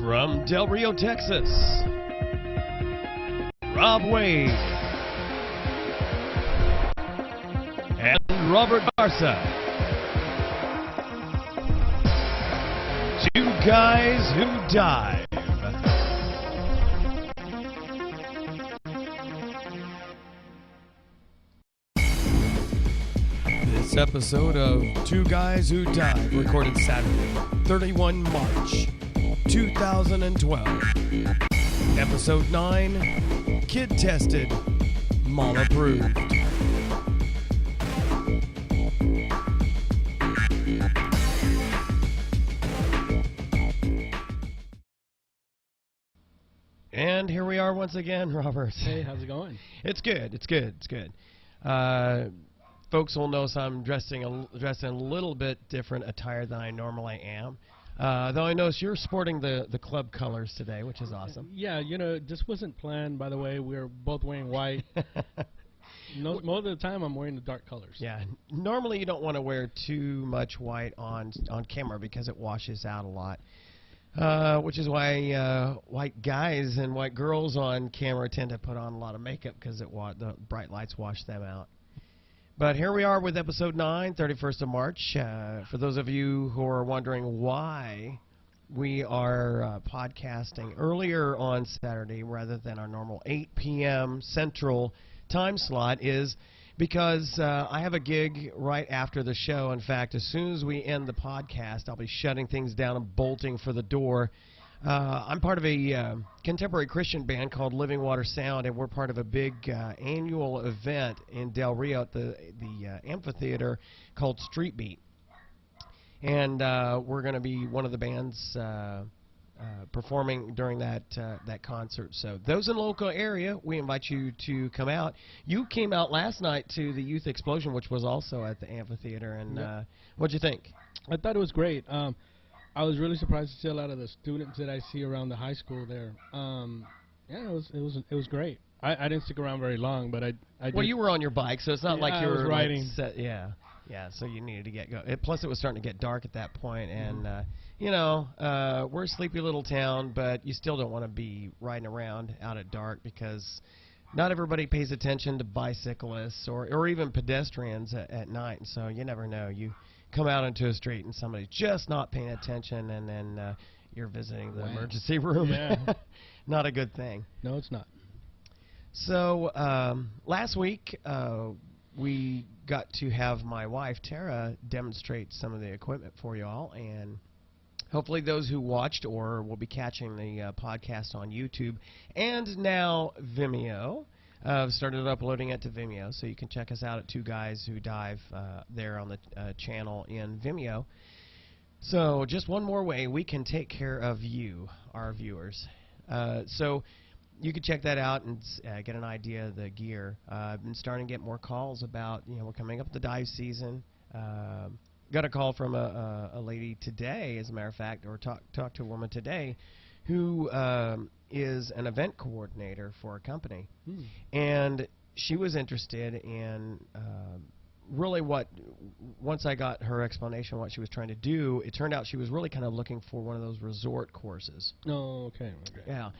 From Del Rio, Texas, Rob Wade and Robert Garza. Two guys who dive. This episode of Two Guys Who Dive, recorded Saturday, 31 March, 2012. Episode 9, Kid Tested, Mom Approved. And here we are once again, Robert. Hey, how's it going? It's good. Folks will notice I'm dressed in a little bit different attire than I normally am. Though I notice you're sporting the club colors today, which is awesome. Yeah, this wasn't planned, by the way. We're both wearing white. Most of the time, I'm wearing the dark colors. Yeah. Normally, you don't want to wear too much white on camera because it washes out a lot. Which is why white guys and white girls on camera tend to put on a lot of makeup because the bright lights wash them out. But here we are with episode 9, 31st of March. For those of you who are wondering why we are podcasting earlier on Saturday rather than our normal 8 p.m. Central time slot is because I have a gig right after the show. In fact, as soon as we end the podcast, I'll be shutting things down and bolting for the door. I'm part of a contemporary Christian band called Living Water Sound, and we're part of a big annual event in Del Rio at the amphitheater called Street Beat. And we're going to be one of the bands performing during that concert. So those in the local area, we invite you to come out. You came out last night to the Youth Explosion, which was also at the amphitheater, and what'd you think? I thought it was great. I was really surprised to see a lot of the students that I see around the high school there. It was great. I didn't stick around very long, but I did. Well, you were on your bike, so it's not like you were riding. Yeah. So you needed to get going. Plus, it was starting to get dark at that point, and we're a sleepy little town, but you still don't want to be riding around out at dark because not everybody pays attention to bicyclists or even pedestrians at night. And so you never know. You come out into a street and somebody's just not paying attention, and then you're visiting the emergency room. Yeah. Not a good thing. No, it's not. So last week we got to have my wife Tara demonstrate some of the equipment for you all, and hopefully those who watched or will be catching the podcast on YouTube and now Vimeo started uploading it to Vimeo, so you can check us out at Two Guys Who Dive there on the channel in Vimeo. So just one more way we can take care of you, our viewers. So you can check that out and get an idea of the gear. I've been starting to get more calls about, we're coming up with the dive season. Got a call from a lady today, as a matter of fact, or talked to a woman today who is an event coordinator for a company. And she was interested in really once I got her explanation of what she was trying to do, it turned out she was really kind of looking for one of those resort courses. Oh, okay. Yeah.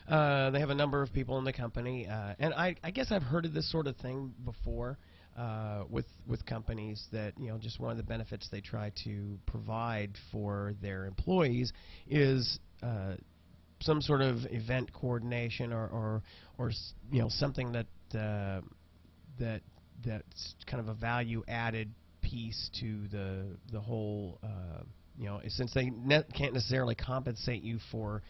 They have a number of people in the company, and I guess I've heard of this sort of thing before with companies that, just one of the benefits they try to provide for their employees is some sort of event coordination or something that's kind of a value added piece to the whole since they can't necessarily compensate you for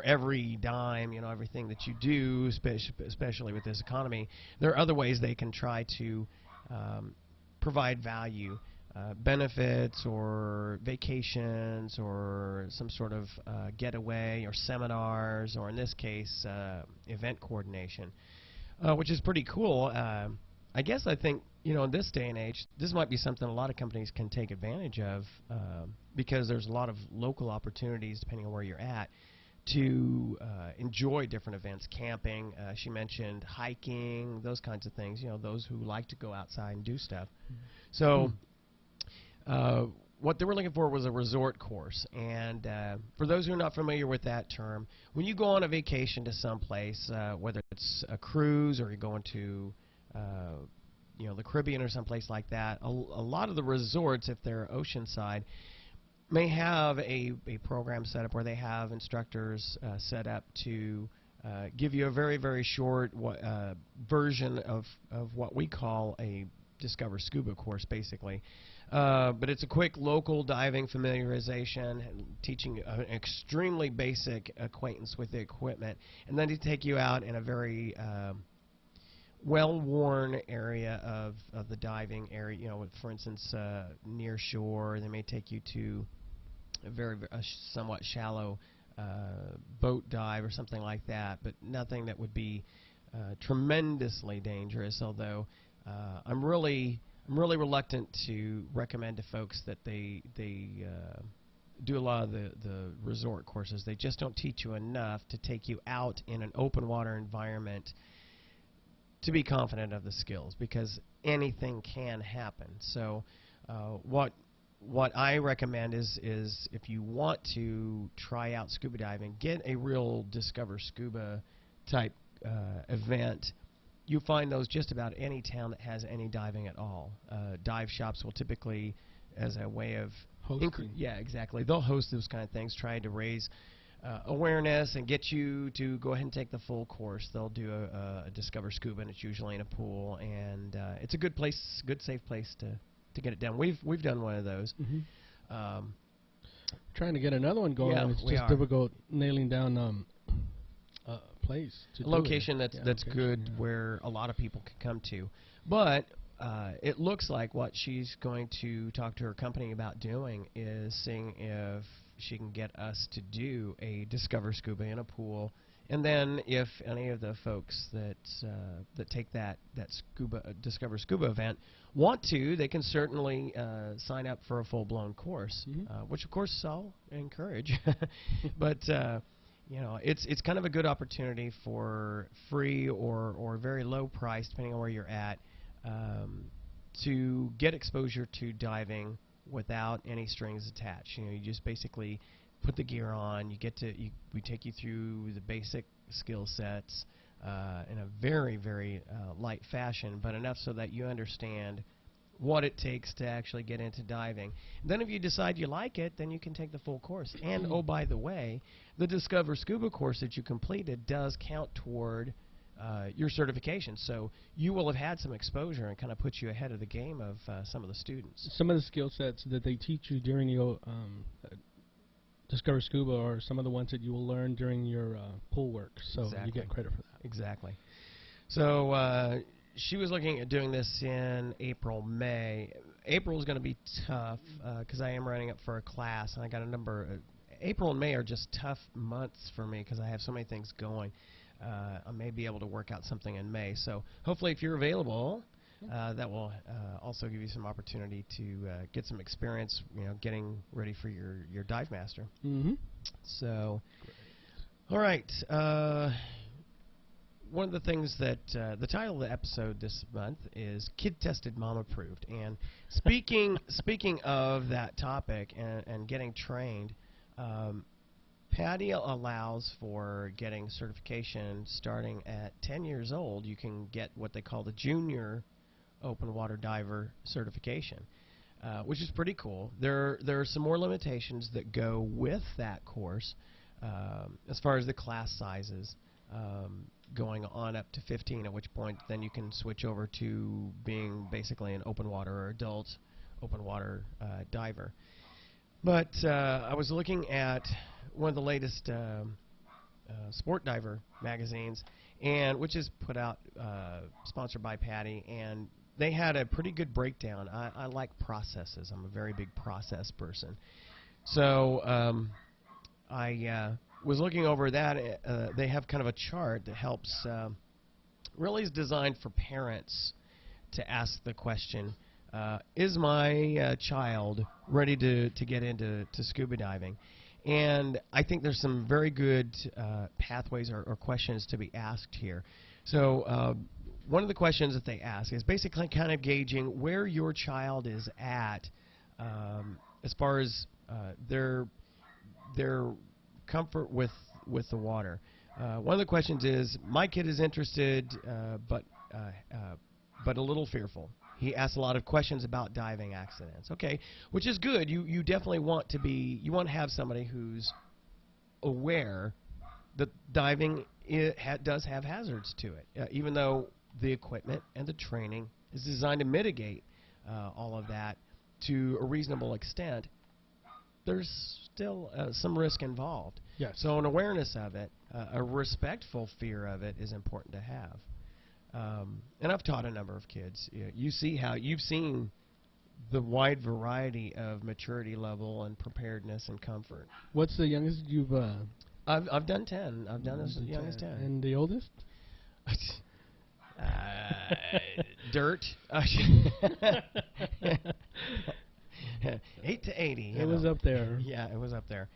every dime, everything that you do, especially with this economy. There are other ways they can try to provide value, benefits or vacations or some sort of getaway or seminars, or in this case, event coordination, which is pretty cool. I guess I think, in this day and age, this might be something a lot of companies can take advantage of because there's a lot of local opportunities, depending on where you're at, to enjoy different events, camping. She mentioned hiking, those kinds of things, those who like to go outside and do stuff. So what they were looking for was a resort course. And for those who are not familiar with that term, when you go on a vacation to someplace, whether it's a cruise or you're going to the Caribbean or someplace like that, a lot of the resorts, if they're oceanside, may have a program set up where they have instructors set up to give you a very, very short version of what we call a Discover Scuba course, basically. But it's a quick local diving familiarization, teaching an extremely basic acquaintance with the equipment, and then to take you out in a very well-worn area of the diving area. You know, for instance, near shore, they may take you to a somewhat shallow boat dive or something like that, but nothing that would be tremendously dangerous. Although I'm really reluctant to recommend to folks that they do a lot of the resort courses. They just don't teach you enough to take you out in an open water environment to be confident of the skills, because anything can happen. So what I recommend is if you want to try out scuba diving, get a real Discover Scuba type event. You find those just about any town that has any diving at all. Dive shops will typically, as a way of hosting. Yeah, exactly. They'll host those kind of things, trying to raise awareness and get you to go ahead and take the full course. They'll do a Discover Scuba, and it's usually in a pool, and it's a good place, good safe place to get it done. We've done one of those. Mm-hmm. Trying to get another one going. Yeah, It's just difficult nailing down place to a location that's location, good where a lot of people can come to. But it looks like what she's going to talk to her company about doing is seeing if she can get us to do a Discover Scuba in a pool, and then if any of the folks that take that Discover Scuba event want to, they can certainly sign up for a full-blown course, which of course I'll encourage. But it's kind of a good opportunity for free or very low price, depending on where you're at, to get exposure to diving without any strings attached. You just basically put the gear on. We take you through the basic skill sets in a very, very light fashion, but enough so that you understand what it takes to actually get into diving. And then if you decide you like it, then you can take the full course. And oh, by the way, the Discover Scuba course that you completed does count toward your certification. So you will have had some exposure and kind of put you ahead of the game of some of the students. Some of the skill sets that they teach you during your Discover Scuba are some of the ones that you will learn during your pool work. So exactly. You get credit for that. Exactly. So she was looking at doing this in April, May. April is going to be tough because I am running up for a class, and I got a number. April and May are just tough months for me because I have so many things going. I may be able to work out something in May. So hopefully, if you're available, that will also give you some opportunity to get some experience, getting ready for your dive master. Mm-hmm. So, all right. One of the things that the title of the episode this month is "Kid Tested, Mom Approved." And speaking of that topic and getting trained. Patty allows for getting certification starting at 10 years old. You can get what they call the Junior Open Water Diver certification, which is pretty cool. There are some more limitations that go with that course as far as the class sizes, going on up to 15, at which point then you can switch over to being basically an open water or adult open water diver. But I was looking at one of the latest sport diver magazines, and which is put out, sponsored by Patty, and they had a pretty good breakdown. I like processes. I'm a very big process person. So I was looking over that. They have kind of a chart that helps, really is designed for parents to ask the question, is my child ready to get into scuba diving? And I think there's some very good pathways or questions to be asked here. So one of the questions that they ask is basically kind of gauging where your child is at as far as their comfort with the water. One of the questions is, my kid is interested, but a little fearful. He asks a lot of questions about diving accidents. Okay, which is good. You definitely want to have somebody who's aware that diving does have hazards to it, even though the equipment and the training is designed to mitigate all of that to a reasonable extent. There's still some risk involved. Yes. So an awareness of it, a respectful fear of it, is important to have. And I've taught a number of kids. You've seen the wide variety of maturity level and preparedness and comfort. What's the youngest you've? I've done 10. I've done as young as 10. And the oldest? Dirt. 8 to 80. It was up there. Yeah, it was up there.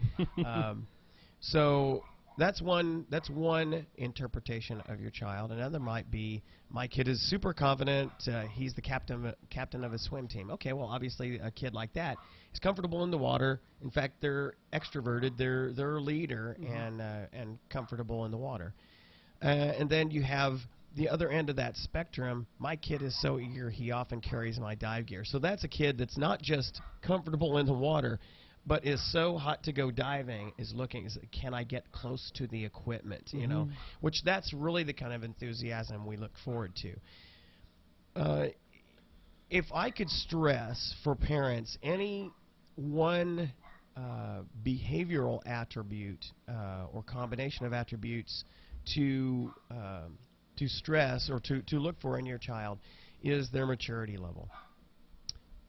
So that's one interpretation of your child. Another might be, my kid is super confident. He's the captain of a swim team. Okay, well, obviously a kid like that is comfortable in the water. In fact, they're extroverted. They're a leader and comfortable in the water. And then you have the other end of that spectrum. My kid is so eager, he often carries my dive gear. So that's a kid that's not just comfortable in the water, but is so hot to go diving, can I get close to the equipment, you know, which that's really the kind of enthusiasm we look forward to. If I could stress for parents any one behavioral attribute or combination of attributes to stress or to look for in your child, is their maturity level.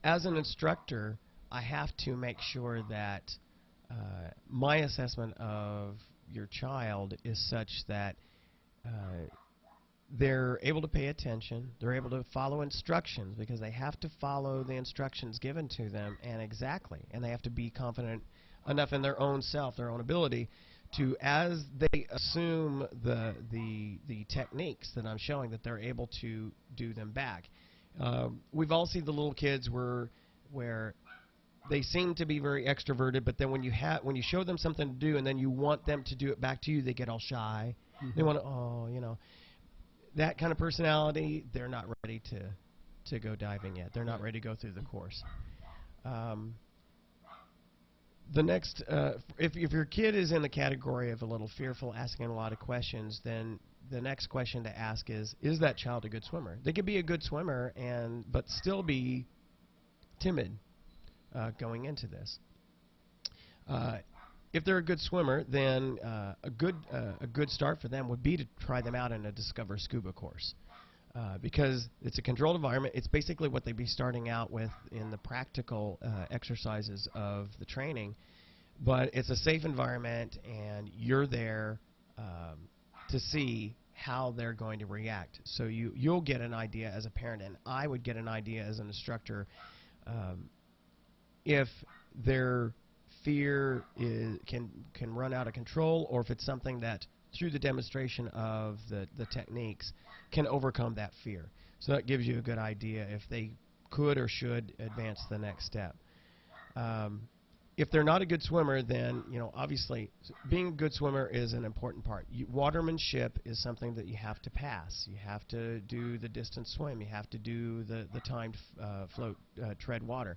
As an instructor, I have to make sure that my assessment of your child is such that they're able to pay attention, they're able to follow instructions, because they have to follow the instructions given to them, and they have to be confident enough in their own self, their own ability, to, as they assume the techniques that I'm showing, that they're able to do them back. We've all seen the little kids where they seem to be very extroverted, but then when you show them something to do and then you want them to do it back to you, they get all shy. They want to, that kind of personality. They're not ready to go diving yet. They're not ready to go through the course. The next, if your kid is in the category of a little fearful, asking a lot of questions, then the next question to ask is that child a good swimmer? They could be a good swimmer but still be timid going into this. If they're a good swimmer, then a good start for them would be to try them out in a Discover Scuba course. Because it's a controlled environment. It's basically what they'd be starting out with in the practical exercises of the training, but it's a safe environment, and you're there to see how they're going to react. So you'll get an idea as a parent, and I would get an idea as an instructor, if their fear can run out of control, or if it's something that, through the demonstration of the techniques, can overcome that fear. So that gives you a good idea if they could or should advance the next step. If they're not a good swimmer, then obviously being a good swimmer is an important part. Watermanship is something that you have to pass. You have to do the distance swim. You have to do the timed float, tread water.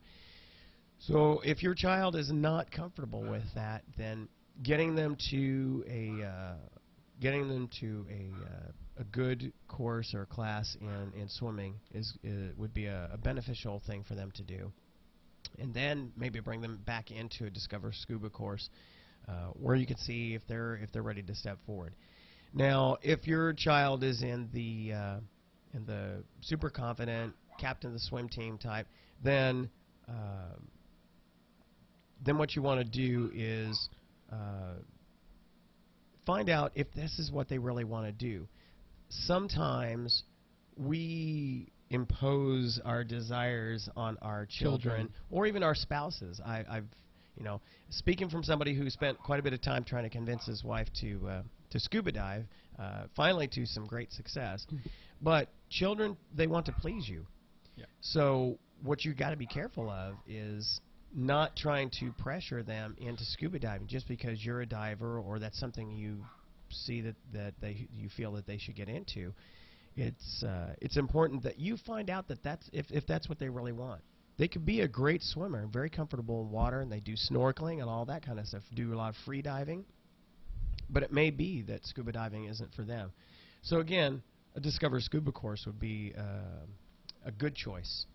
So if your child is not comfortable with that, then getting them to a good course or class in swimming would be a beneficial thing for them to do. And then maybe bring them back into a Discover Scuba course where you can see if they're ready to step forward. Now, if your child is in the super confident captain of the swim team type, then what you want to do is find out if this is what they really want to do. Sometimes we impose our desires on our children or even our spouses. I've speaking from somebody who spent quite a bit of time trying to convince his wife to scuba dive, finally to some great success. But children, they want to please you. Yeah. So what you got to be careful of is not trying to pressure them into scuba diving just because you're a diver or that's something you see you feel that they should get into. It's important that you find out that if that's what they really want. They could be a great swimmer, very comfortable in water, and they do snorkeling and all that kind of stuff, do a lot of free diving, but it may be that scuba diving isn't for them. So again, a Discover Scuba course would be a good choice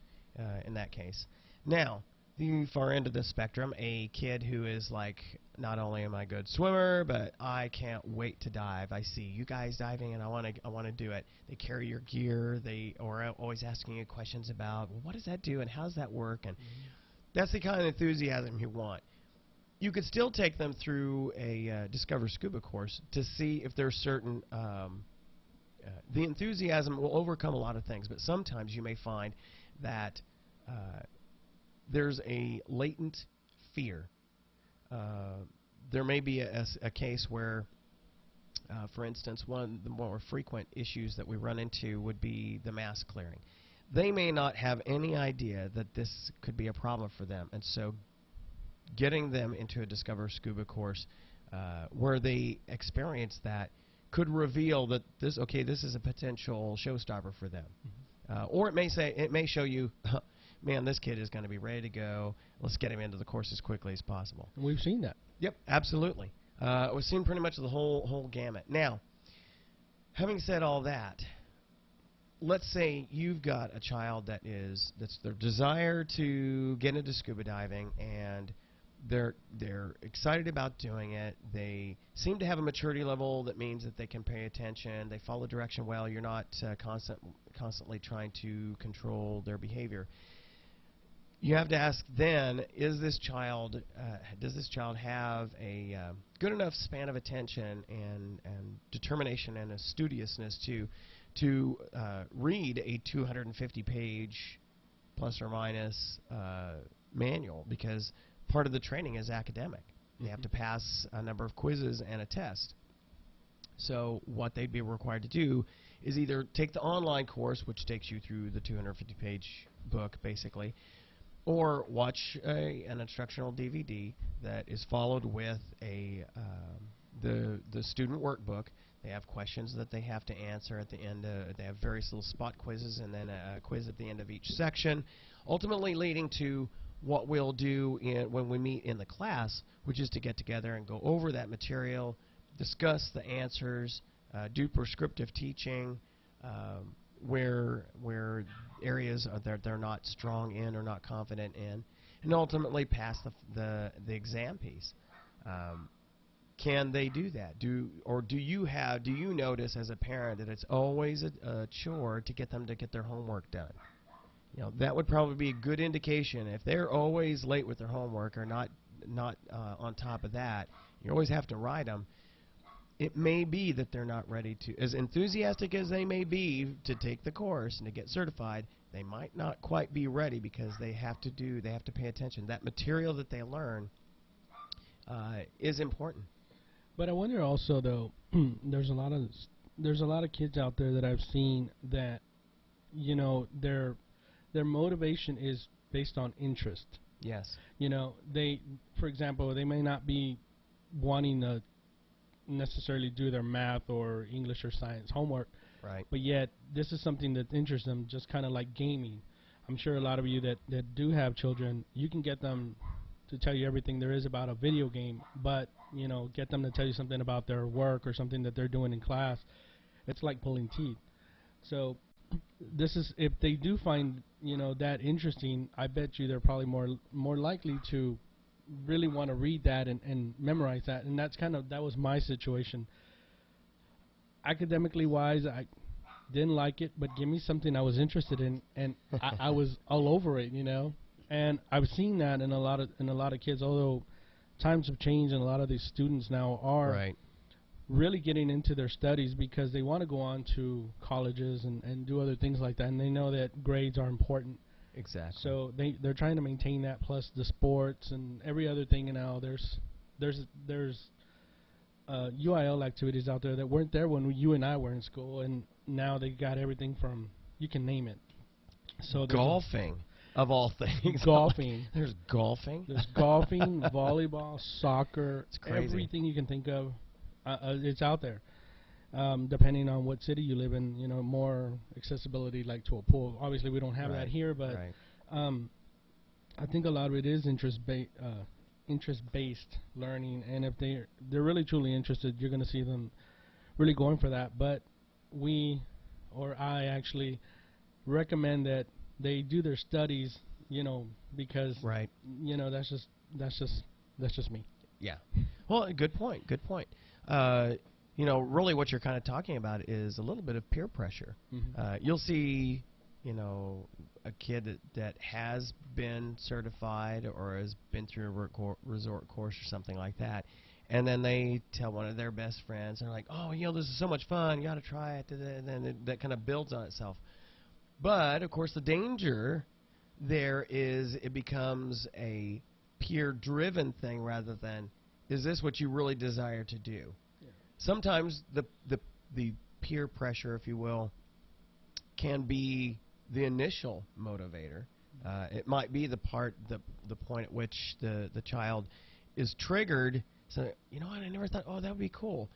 in that case. Now, the far end of the spectrum, a kid who is like, not only am I a good swimmer, but I can't wait to dive. I see you guys diving, and I want to do it. They carry your gear. They are always asking you questions about, well, what does that do, and how does that work? And that's the kind of enthusiasm you want. You could still take them through a Discover Scuba course to see if there's certain the enthusiasm will overcome a lot of things, but sometimes you may find that there's a latent fear. There may be a case where, for instance, one of the more frequent issues that we run into would be the mask clearing. They may not have any idea that this could be a problem for them, and so getting them into a Discover Scuba course where they experience that could reveal that this is a potential showstopper for them. Or it may show you, man, this kid is going to be ready to go. Let's get him into the course as quickly as possible. And we've seen that. Yep, absolutely. We've seen pretty much the whole gamut. Now, having said all that, let's say you've got a child that's their desire to get into scuba diving, and they're excited about doing it. They seem to have a maturity level that means that they can pay attention. They follow direction well. You're not constantly trying to control their behavior. You have to ask then, does this child have a good enough span of attention and determination and a studiousness to read a 250-page plus or minus manual, because part of the training is academic. They have to pass a number of quizzes and a test. So what they'd be required to do is either take the online course, which takes you through the 250-page book, basically, or watch an instructional DVD that is followed with the student workbook. They have questions that they have to answer at the end. They have various little spot quizzes and then a quiz at the end of each section, ultimately leading to what we'll do when we meet in the class, which is to get together and go over that material, discuss the answers, do prescriptive teaching, where areas they're not strong in or not confident in, and ultimately pass the exam piece. Can they do that? Do you notice as a parent that it's always a chore to get them to get their homework done? You know, that would probably be a good indication. If they're always late with their homework or not on top of that, you always have to write them. It may be that they're not ready to, as enthusiastic as they may be to take the course and to get certified, they might not quite be ready because they have to pay attention. That material that they learn is important. But I wonder also, though, there's a lot of kids out there that I've seen that, you know, their motivation is based on interest. Yes. You know, for example, they may not be wanting to necessarily do their math or English or science homework, right? But yet this is something that interests them, just kind of like gaming. I'm sure a lot of you that do have children, you can get them to tell you everything there is about a video game, but you know, get them to tell you something about their work or something that they're doing in class. It's like pulling teeth. So this is, if they do find, you know, that interesting, I bet you they're probably more likely to really want to read that and memorize that. And that was my situation. Academically wise, I didn't like it, but give me something I was interested in, and I was all over it, you know. And I've seen that in a lot of kids, although times have changed and a lot of these students now are really getting into their studies because they want to go on to colleges and do other things like that, and they know that grades are important. Exactly. So they're trying to maintain that, plus the sports and every other thing. And now there's UIL activities out there that weren't there when you and I were in school, and now they got everything from, you can name it. So golfing. Of all things. Golfing. There's golfing? There's golfing, volleyball, soccer, It's crazy. everything you can think of. It's out there. Depending on what city you live in, more accessibility like to a pool. Obviously, we don't have that here, but I think a lot of it is interest-based learning, and if they're really truly interested, you're going to see them really going for that. But I actually recommend that they do their studies, because that's just me. Yeah. Well, good point. Good point. Really what you're kind of talking about is a little bit of peer pressure. You'll see, a kid that has been certified or has been through a resort course or something like that, and then they tell one of their best friends, they're like, oh, this is so much fun, you got to try it, and then that kind of builds on itself. But, of course, the danger there is it becomes a peer-driven thing rather than, is this what you really desire to do? Yeah. Sometimes the peer pressure, if you will, can be the initial motivator. It might be the point at which the child is triggered. So, what, I never thought, oh, that would be cool.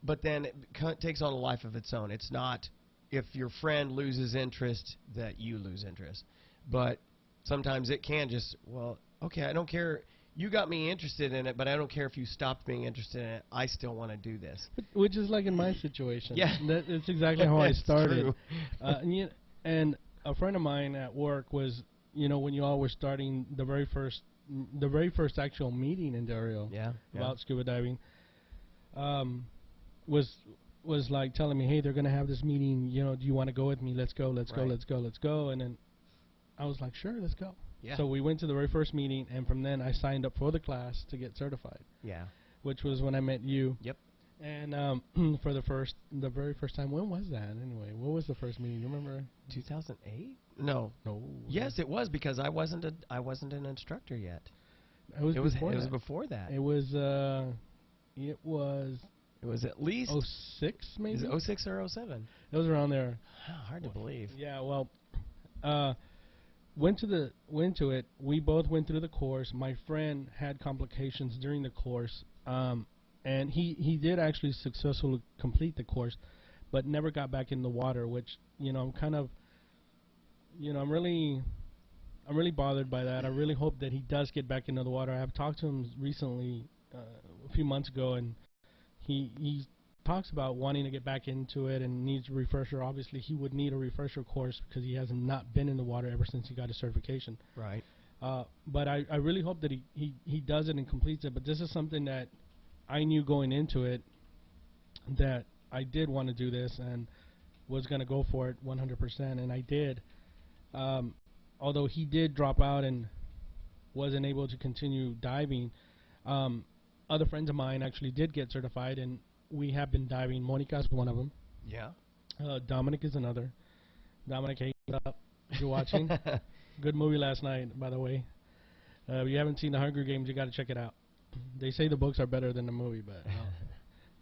But then it takes on a life of its own. It's not if your friend loses interest that you lose interest. But sometimes it can just, well, okay, I don't care. You got me interested in it, but I don't care if you stopped being interested in it. I still want to do this. Which is like in my situation. Yeah. That's exactly how I started. True. And a friend of mine at work was, when you all were starting the very first actual meeting in Del Rio about scuba diving, was like telling me, hey, they're going to have this meeting, do you want to go with me? Let's go. And then I was like, sure, let's go. Yeah. So we went to the very first meeting, and from then I signed up for the class to get certified. Yeah. Which was when I met you. Yep. And for the very first time, when was that anyway? What was the first meeting? You remember? 2008? No. No. Yes, it was, because I wasn't an instructor yet. It was before that. It was at least 06 maybe. Is it 06 or 07? It was around there. Hard to believe. Yeah. Well, went to it. We both went through the course. My friend had complications during the course. And he did actually successfully complete the course, but never got back in the water, which, I'm kind of, I'm really bothered by that. I really hope that he does get back into the water. I have talked to him recently, a few months ago, and he talks about wanting to get back into it and needs a refresher. Obviously, he would need a refresher course because he has not been in the water ever since he got his certification. Right. But I really hope that he does it and completes it. But this is something that I knew going into it that I did want to do this and was going to go for it 100%, and I did. Although he did drop out and wasn't able to continue diving, other friends of mine actually did get certified, and we have been diving. Monica's one of them. Yeah. Dominic is another. Dominic, hey, what's up? If you're watching. Good movie last night, by the way. If you haven't seen The Hunger Games, you got to check it out. They say the books are better than the movie, but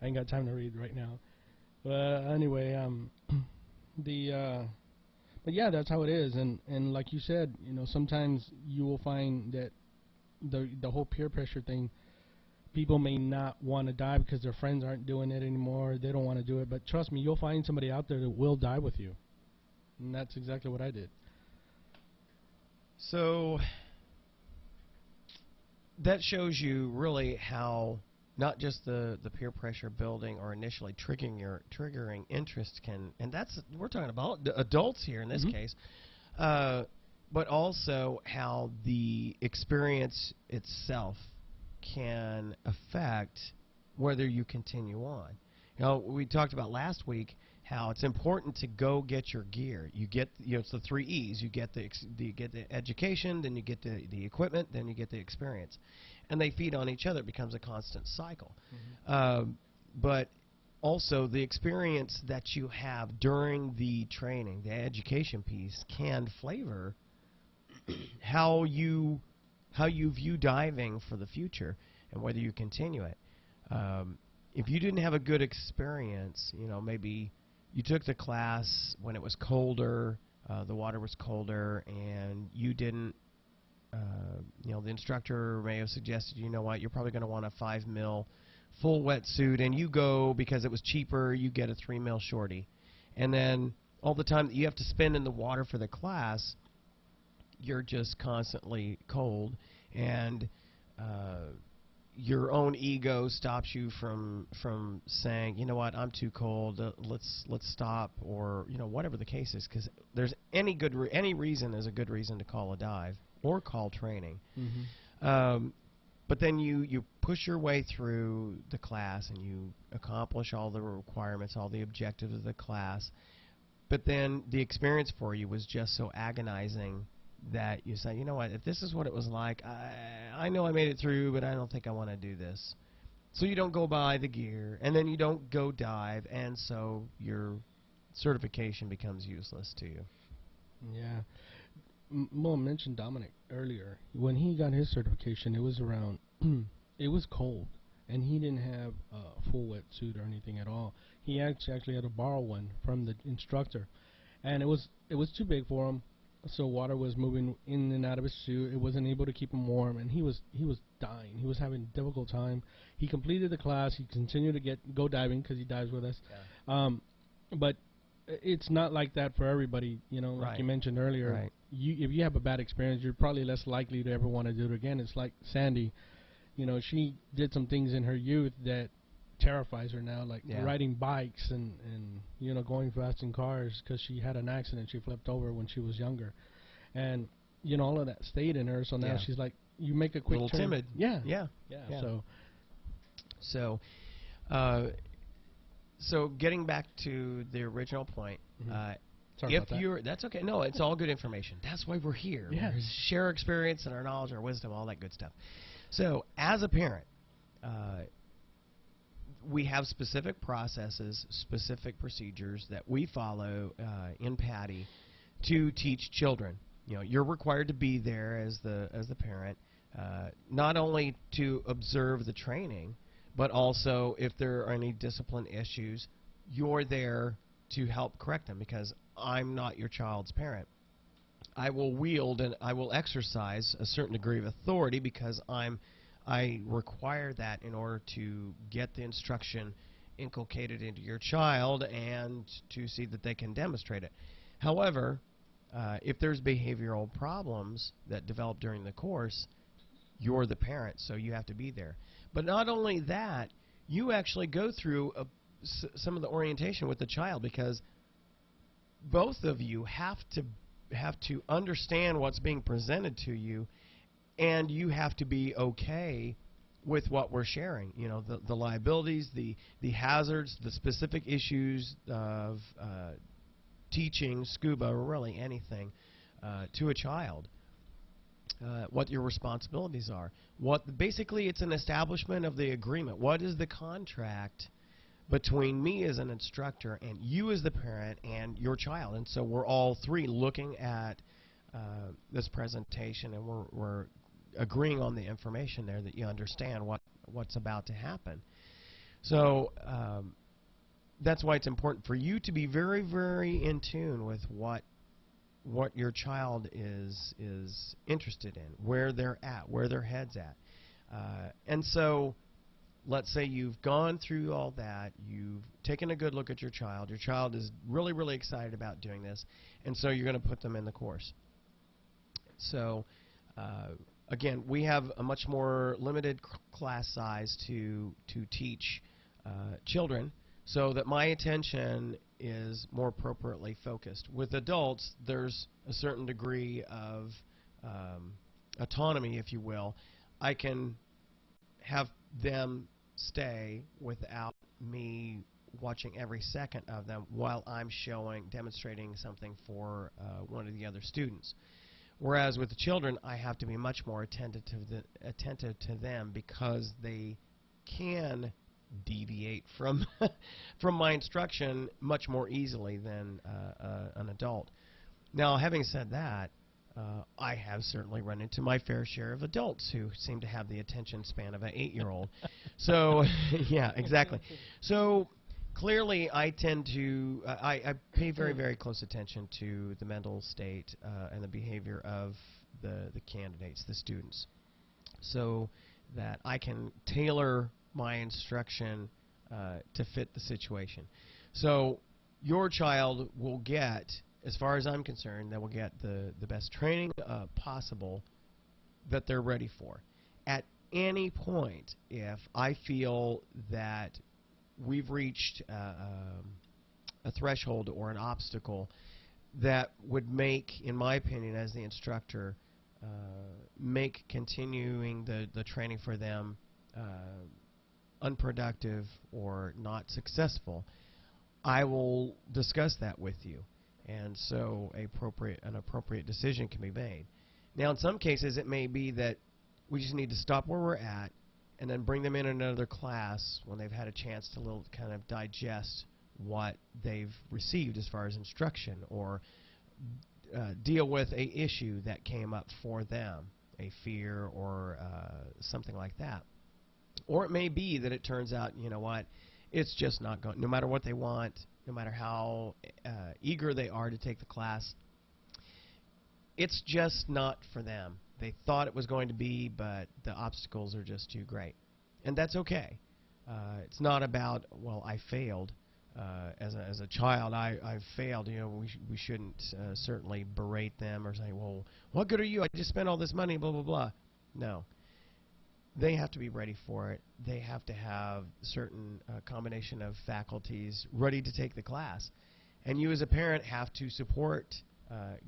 I ain't got time to read right now. Anyway, but yeah, that's how it is. And like you said, sometimes you will find that the whole peer pressure thing, people may not want to dive because their friends aren't doing it anymore. They don't want to do it. But trust me, you'll find somebody out there that will dive with you. And that's exactly what I did. So that shows you really how not just the peer pressure building or initially triggering interest can, and that's, we're talking about adults here in this case, but also how the experience itself can affect whether you continue on. We talked about last week how it's important to go get your gear. You get, it's the 3 E's. You get the education, then you get the equipment, then you get the experience, and they feed on each other. It becomes a constant cycle. But also the experience that you have during the training, the education piece, can flavor how you view diving for the future and whether you continue it. If you didn't have a good experience, maybe you took the class when it was colder, the water was colder, and you didn't, the instructor may have suggested, you know what, you're probably going to want a 5 mil full wetsuit, and you go because it was cheaper, you get a 3 mil shorty. And then all the time that you have to spend in the water for the class, you're just constantly cold, and your own ego stops you from saying, you know what, I'm too cold, let's stop, or whatever the case is, because there's any reason is a good reason to call a dive or call training. But then you push your way through the class and you accomplish all the requirements, all the objectives of the class. But then the experience for you was just so agonizing that you say, you know what, if this is what it was like, I know I made it through, but I don't think I want to do this. So you don't go buy the gear, and then you don't go dive, and so your certification becomes useless to you. Yeah. Mo mentioned Dominic earlier. When he got his certification, it was around, it was cold, and he didn't have a full wetsuit or anything at all. He actually had to borrow one from the instructor, and it was too big for him. So water was moving in and out of his suit. It wasn't able to keep him warm, and he was dying. He was having a difficult time. He completed the class. He continued to go diving because he dives with us. Yeah. But it's not like that for everybody. Like you mentioned earlier. Right. If you have a bad experience, you're probably less likely to ever want to do it again. It's like Sandy. She did some things in her youth that terrifies her now, like riding bikes and going fast in cars, because she had an accident. She flipped over when she was younger, and all of that stayed in her. So now she's like, you make a quick little turn. Timid. Yeah. So getting back to the original point, Sorry about that. That's okay. No, it's all good information. That's why we're here. Yes. We share our experience and our knowledge, our wisdom, all that good stuff. So as a parent, we have specific processes, specific procedures that we follow in PADI to teach children. You're required to be there as the parent, not only to observe the training, but also if there are any discipline issues, you're there to help correct them, because I'm not your child's parent. I will wield and I will exercise a certain degree of authority because I require that in order to get the instruction inculcated into your child and to see that they can demonstrate it. However, if there's behavioral problems that develop during the course, you're the parent, so you have to be there. But not only that, you actually go through some of the orientation with the child, because both of you have to understand what's being presented to you, and you have to be okay with what we're sharing. The liabilities, the hazards, the specific issues of teaching scuba, or really anything, to a child. What your responsibilities are. Basically, it's an establishment of the agreement. What is the contract between me as an instructor and you as the parent and your child? And so we're all three looking at this presentation, and we're agreeing on the information there, that you understand what's about to happen. So that's why it's important for you to be very, very in tune with what your child is interested in, where they're at, where their head's at. And so let's say you've gone through all that, you've taken a good look at your child is really, really excited about doing this, and so you're going to put them in the course. So again, we have a much more limited class size to teach children, so that my attention is more appropriately focused. With adults, there's a certain degree of autonomy, if you will. I can have them stay without me watching every second of them while I'm demonstrating something for one of the other students. Whereas with the children, I have to be much more attentive to them, because they can deviate from from my instruction much more easily than an adult. Now, having said that, I have certainly run into my fair share of adults who seem to have the attention span of an 8-year-old. So, yeah, exactly. So clearly, I tend to I pay very, very close attention to the mental state and the behavior of the candidates, the students, so that I can tailor my instruction to fit the situation. So your child will get, as far as I'm concerned, they will get the best training possible that they're ready for. At any point, if I feel that we've reached a threshold or an obstacle that would make, in my opinion, as the instructor, make continuing the training for them unproductive or not successful, I will discuss that with you, and so an appropriate decision can be made. Now, in some cases, it may be that we just need to stop where we're at and then bring them in another class when they've had a chance to kind of digest what they've received as far as instruction, or deal with a issue that came up for them, a fear or something like that. Or it may be that it turns out, you know what, it's just not going, no matter what they want, no matter how eager they are to take the class, it's just not for them. They thought it was going to be, but the obstacles are just too great. And that's okay. It's not about, well, I failed. As a child, I failed. You know, we shouldn't certainly berate them or say, well, what good are you? I just spent all this money, blah, blah, blah. No. They have to be ready for it. They have to have certain combination of faculties ready to take the class. And you as a parent have to support,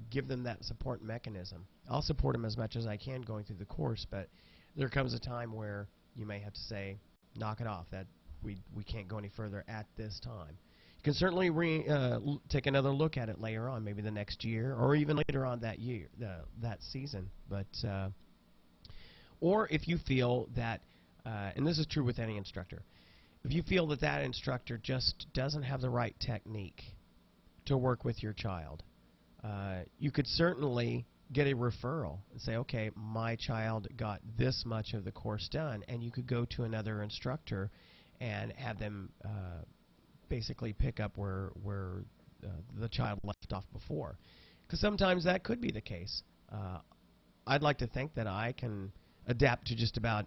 give them that support mechanism. I'll support them as much as I can going through the course, but there comes a time where you may have to say, knock it off. That we can't go any further at this time. You can certainly take another look at it later on, maybe the next year, or even later on that year, that season. But or if you feel that, and this is true with any instructor, if you feel that that instructor just doesn't have the right technique to work with your child, you could certainly get a referral and say, okay, my child got this much of the course done, and you could go to another instructor and have them basically pick up where the child left off before. Because sometimes that could be the case. I'd like to think that I can adapt to just about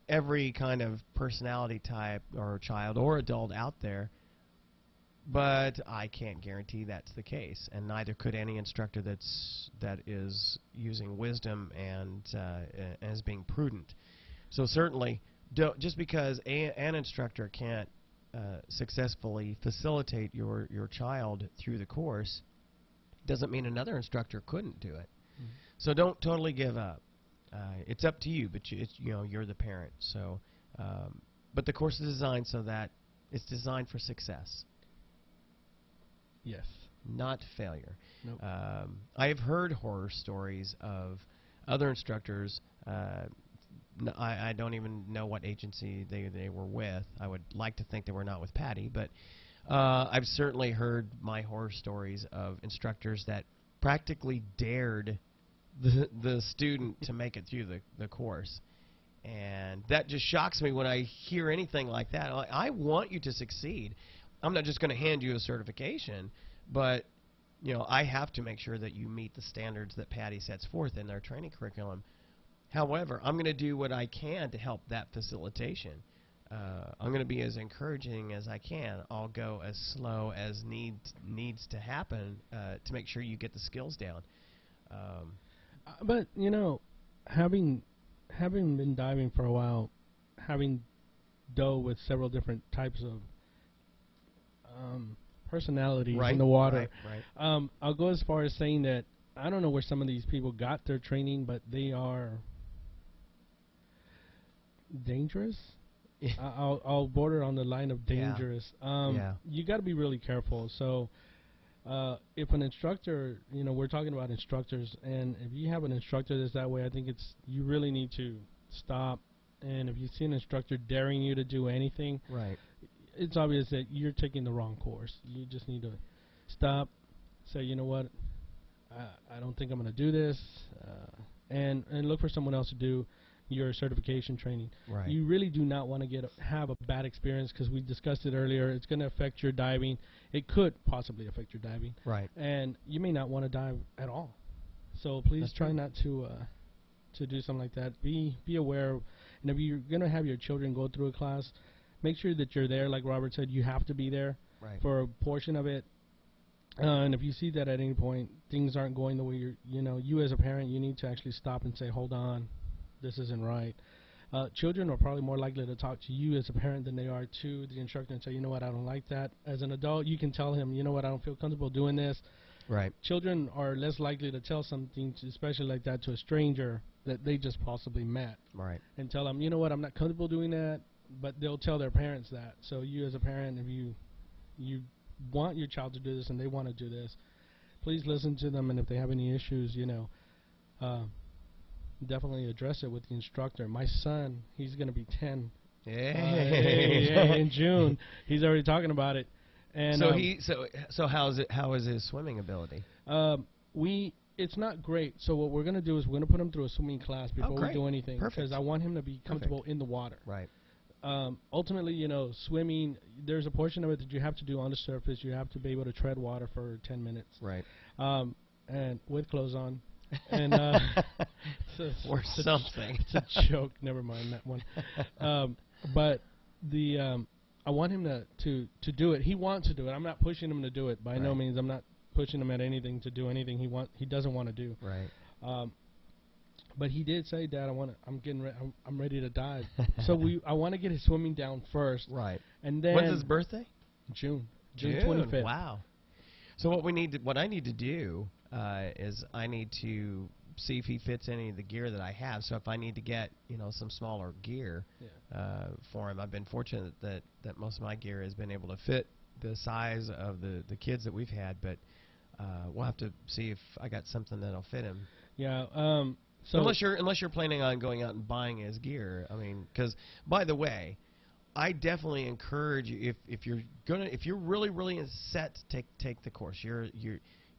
every kind of personality type or child or adult out there, but I can't guarantee that's the case, and neither could any instructor that is using wisdom and is being prudent. So certainly, just because an instructor can't successfully facilitate your child through the course doesn't mean another instructor couldn't do it. Mm-hmm. So don't totally give up. It's up to you, but you're the parent. So, but the course is designed so that it's designed for success. Yes. Not failure. Nope. I have heard horror stories of other instructors. I don't even know what agency they were with. I would like to think they were not with Patty, but I've certainly heard my horror stories of instructors that practically dared the student to make it through the course. And that just shocks me when I hear anything like that. I want you to succeed. I'm not just going to hand you a certification, but I have to make sure that you meet the standards that Patty sets forth in their training curriculum. However, I'm going to do what I can to help that facilitation. I'm going to be as encouraging as I can. I'll go as slow as needs to happen to make sure you get the skills down. But having been diving for a while, having dealt with several different types of personalities in the water, right. I'll go as far as saying that I don't know where some of these people got their training, but they are dangerous. I'll border on the line of dangerous. You got to be really careful. So if an instructor, we're talking about instructors, and if you have an instructor that's that way, I think you really need to stop. And if you see an instructor daring you to do anything, right, it's obvious that you're taking the wrong course. You just need to stop, say, you know what, I don't think I'm going to do this, and look for someone else to do. your certification training. Right. You really do not want to have a bad experience, because we discussed it earlier. It's going to affect your diving. It could possibly affect your diving. Right. And you may not want to dive at all. So please That's try true. not to do something like that. Be aware. And if you're going to have your children go through a class, make sure that you're there. Like Robert said, you have to be there Right. for a portion of it. And if you see that at any point things aren't going the way you as a parent, you need to actually stop and say, hold on, this isn't right. Children are probably more likely to talk to you as a parent than they are to the instructor and say, you know what, I don't like that. As an adult, you can tell him, you know what, I don't feel comfortable doing this. Right. Children are less likely to tell something, especially like that, to a stranger that they just possibly met. Right. And tell them, you know what, I'm not comfortable doing that, but they'll tell their parents that. So you as a parent, if you want your child to do this and they want to do this, please listen to them, and if they have any issues, definitely address it with the instructor. My son, he's going to be 10 in June. He's already talking about it. And so how is his swimming ability? It's not great. So what we're going to do is we're going to put him through a swimming class before we do anything, because I want him to be comfortable in the water. Right. Ultimately, swimming, there's a portion of it that you have to do on the surface. You have to be able to tread water for 10 minutes. Right. And with clothes on. And or something. It's a joke. Never mind that one. But I want him to do it. He wants to do it. I'm not pushing him to do it by no means. I'm not pushing him at anything to do anything he doesn't want to do. Right. But he did say, Dad, I'm ready to dive. So I want to get his swimming down first. Right. And then when's his birthday? June 25th. Wow. So what I need to do is I need to see if he fits any of the gear that I have. So if I need to get some smaller gear for him, I've been fortunate that most of my gear has been able to fit the size of the kids that we've had. But we'll have to see if I got something that'll fit him. Yeah. So unless you're planning on going out and buying his gear, I mean, because by the way, I definitely encourage you if you're really set to take the course.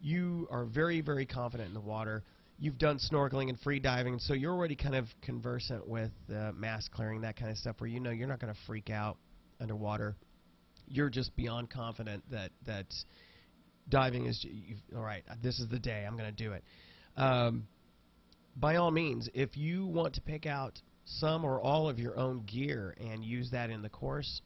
You are very, very confident in the water. You've done snorkeling and free diving, so you're already kind of conversant with mask clearing, that kind of stuff, where you're not going to freak out underwater. You're just beyond confident that diving is all right. This is the day. I'm going to do it. By all means, if you want to pick out some or all of your own gear and use that in the course,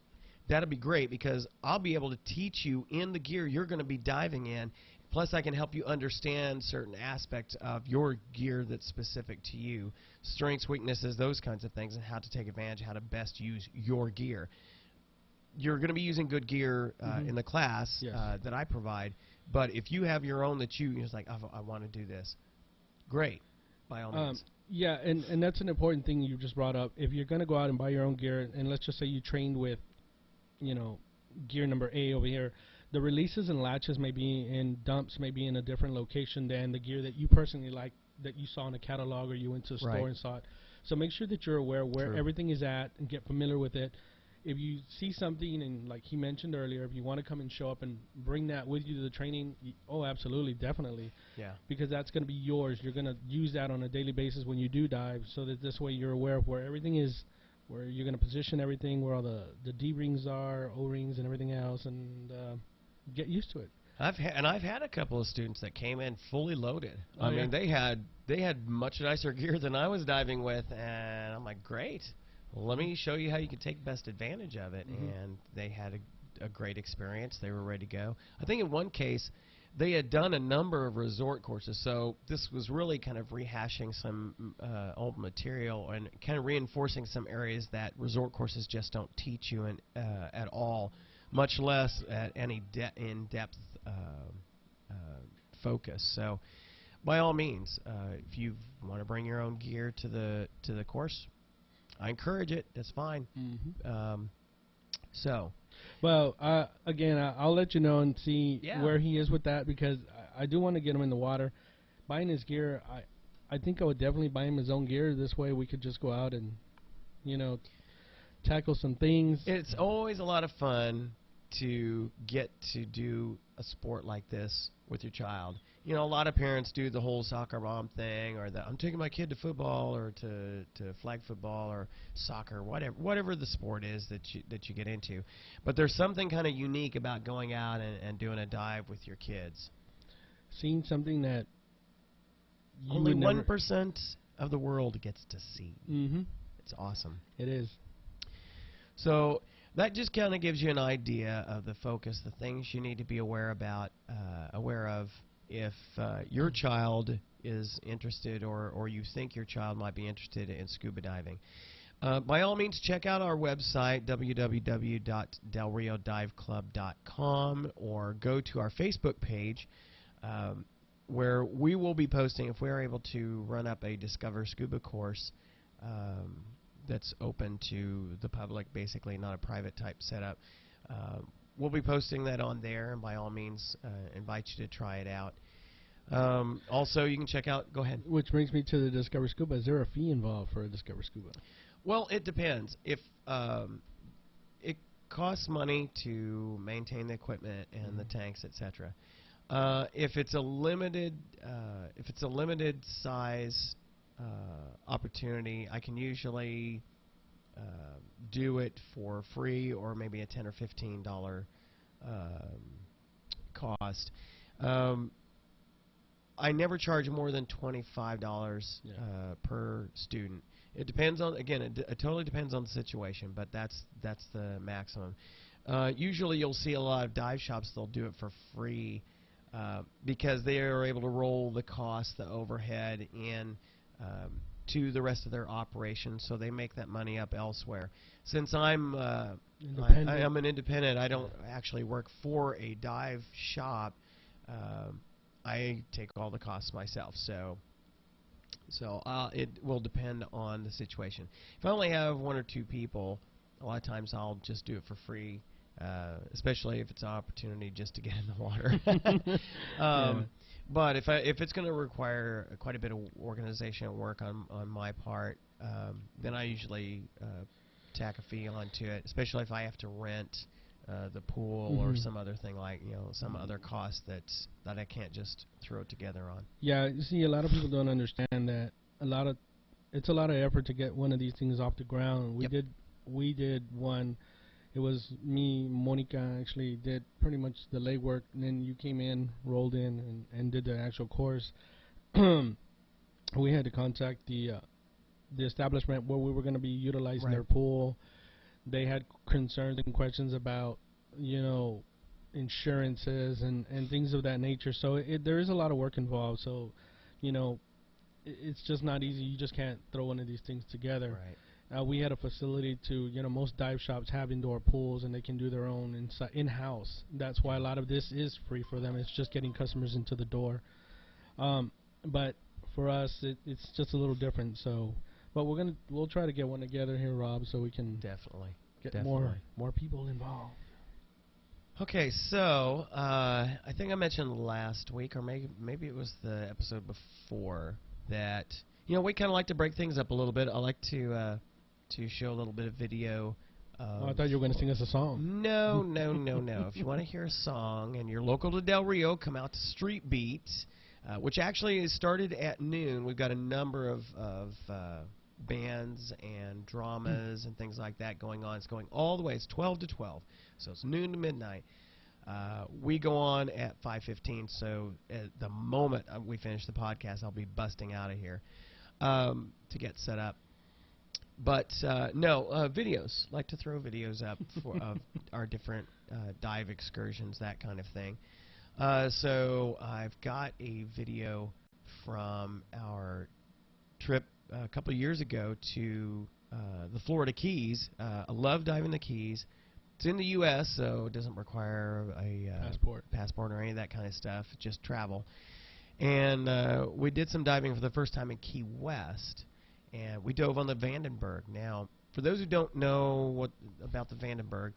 that'll be great, because I'll be able to teach you in the gear you're going to be diving in. Plus, I can help you understand certain aspects of your gear that's specific to you, strengths, weaknesses, those kinds of things, and how to take advantage, how to best use your gear. You're going to be using good gear in the class that I provide, but if you have your own that you're just like, I want to do this, great. By all means. Yeah, and that's an important thing you just brought up. If you're going to go out and buy your own gear, and let's just say you trained with, gear number A over here, the releases and latches may be in dumps, may be in a different location than the gear that you personally like, that you saw in a catalog or you went to a store and saw it. So make sure that you're aware where everything is at and get familiar with it. If you see something, and like he mentioned earlier, if you want to come and show up and bring that with you to the training, absolutely, definitely. Yeah. Because that's going to be yours. You're going to use that on a daily basis when you do dive, so that this way you're aware of where everything is, where you're going to position everything, where all the D-rings are, O-rings, and everything else, and get used to it. I've had a couple of students that came in fully loaded. I mean, they had much nicer gear than I was diving with, and I'm like, great. Let me show you how you can take best advantage of it. And they had a great experience. They were ready to go. I think in one case, they had done a number of resort courses, so this was really kind of rehashing some old material and kind of reinforcing some areas that resort courses just don't teach you at all, much less at any in-depth focus. So by all means, if you want to bring your own gear to the course, I encourage it. That's fine. Well, again, I'll let you know and see where he is with that, because I do want to get him in the water. Buying his gear, I think I would definitely buy him his own gear. This way we could just go out and, tackle some things. It's always a lot of fun to get to do a sport like this with your child. You know, a lot of parents do the whole soccer mom thing, or the I'm taking my kid to football or to flag football or soccer, whatever the sport is that you get into. But there's something kind of unique about going out and doing a dive with your kids. Seeing something that you Only would never. 1% of the world gets to see. Mm-hmm. It's awesome. It is. So that just kind of gives you an idea of the focus, the things you need to be aware of if your child is interested or you think your child might be interested in scuba diving. By all means, check out our website, www.delriodiveclub.com, or go to our Facebook page, where we will be posting, if we're able to run up a Discover Scuba course that's open to the public, basically not a private type setup. We'll be posting that on there, and by all means, invite you to try it out. Also, you can check out, go ahead. Which brings me to the Discover Scuba. Is there a fee involved for a Discover Scuba? Well, it depends. If it costs money to maintain the equipment and the tanks, etc. If it's a limited size opportunity, I can usually do it for free, or maybe a $10 or $15 cost. I never charge more than $25 per student. It depends on, again, it totally depends on the situation, but that's the maximum. Usually you'll see a lot of dive shops, they'll do it for free because they are able to roll the cost, the overhead in to the rest of their operation, so they make that money up elsewhere. Since I'm an independent, I don't actually work for a dive shop. I take all the costs myself, so it will depend on the situation. If I only have one or two people, a lot of times I'll just do it for free, especially if it's an opportunity just to get in the water. But if it's going to require quite a bit of organization and work on my part, then I usually tack a fee onto it, especially if I have to rent the pool or some other thing, like some other cost that I can't just throw together on. Yeah, you see, a lot of people don't understand that it's a lot of effort to get one of these things off the ground. We did one. It was me, Monica actually did pretty much the legwork, and then you came in, rolled in, and did the actual course. We had to contact the establishment where we were going to be utilizing their pool. They had concerns and questions about, insurances and things of that nature. So there is a lot of work involved. So, it's just not easy. You just can't throw one of these things together. Right. We had a facility to, most dive shops have indoor pools, and they can do their own in-house. That's why a lot of this is free for them. It's just getting customers into the door. But for us, it's just a little different. So, but we'll try to get one together here, Rob, so we can get more people involved. Okay, so I think I mentioned last week, or maybe it was the episode before, that we kind of like to break things up a little bit. I like to show a little bit of video. I thought you were going to sing us a song. No. If you want to hear a song and you're local to Del Rio, come out to Street Beat, which actually is started at noon. We've got a number of bands and dramas and things like that going on. It's going all the way. It's 12 to 12, so it's noon to midnight. We go on at 5:15, so at the moment we finish the podcast, I'll be busting out of here to get set up. But videos. Like to throw videos up for of our different dive excursions, that kind of thing. So I've got a video from our trip a couple of years ago to the Florida Keys. I love diving the Keys. It's in the U.S., so it doesn't require a passport or any of that kind of stuff, just travel. And we did some diving for the first time in Key West, and we dove on the Vandenberg. Now, for those who don't know about the Vandenberg,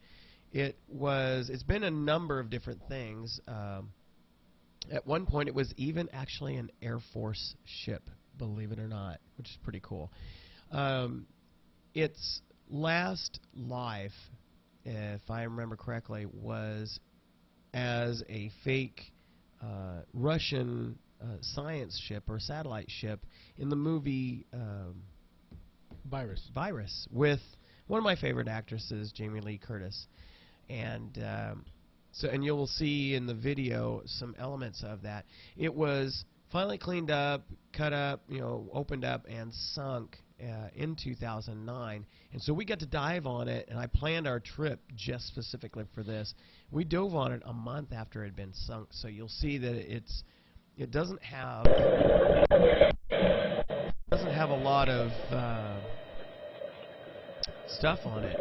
it's been a number of different things. At one point, it was even actually an Air Force ship, believe it or not, which is pretty cool. Its last life, if I remember correctly, was as a fake Russian science ship or satellite ship in the movie Virus with one of my favorite actresses, Jamie Lee Curtis. And and you'll see in the video some elements of that. It was finally cleaned up, cut up, opened up, and sunk in 2009. And so we got to dive on it, and I planned our trip just specifically for this. We dove on it a month after it had been sunk, so you'll see that it doesn't have a lot of stuff on it.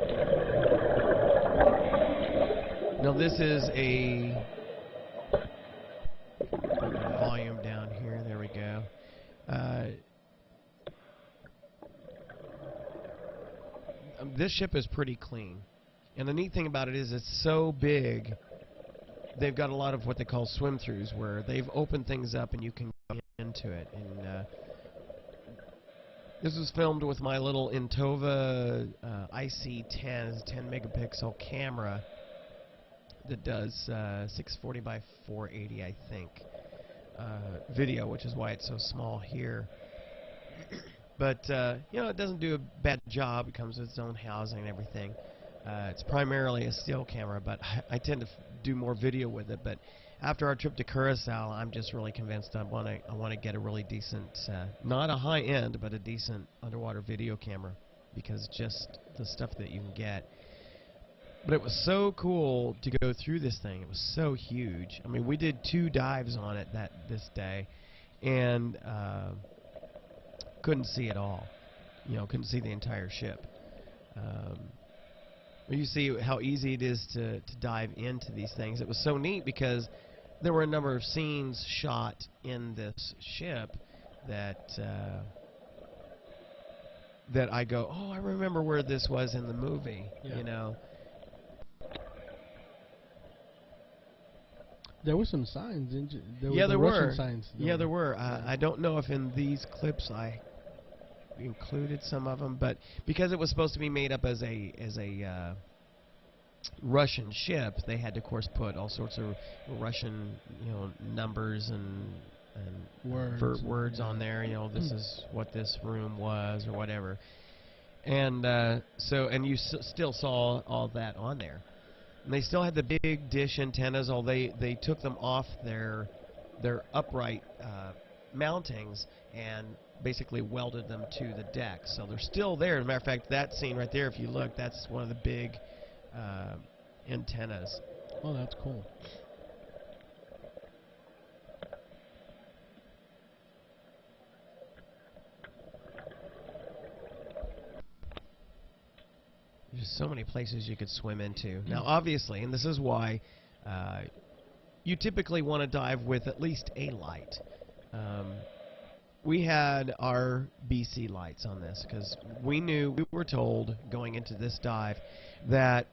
Now this is a volume down here. There we go. This ship is pretty clean, and the neat thing about it is it's so big. They've got a lot of what they call swim-throughs, where they've opened things up and you can get into it. And this was filmed with my little Intova IC10 10 megapixel camera that does 640 by 480, I think, video, which is why it's so small here. But it doesn't do a bad job. It comes with its own housing and everything. It's primarily a still camera, but I tend to do more video with it. But after our trip to Curacao, I'm just really convinced I want to get a really decent, not a high end, but a decent underwater video camera, because just the stuff that you can get. But it was so cool to go through this thing. It was so huge. I mean, we did 2 dives on it this day, and couldn't see it all. Couldn't see the entire ship. You see how easy it is to dive into these things. It was so neat because there were a number of scenes shot in this ship that I go, oh, I remember where this was in the movie. Yeah. There were some signs. There were signs. Yeah, there were. I don't know if in these clips I included some of them, but because it was supposed to be made up as a Russian ship, they had to, of course, put all sorts of Russian, numbers and words on there. This is what this room was or whatever. And and you still saw all that on there. And they still had the big dish antennas, although they took them off their upright mountings and basically welded them to the deck. So they're still there. As a matter of fact, that scene right there, if you look, that's one of the big antennas. Oh, that's cool. There's so many places you could swim into. Now, obviously, and this is why you typically want to dive with at least a light. We had our BC lights on this because we were told going into this dive that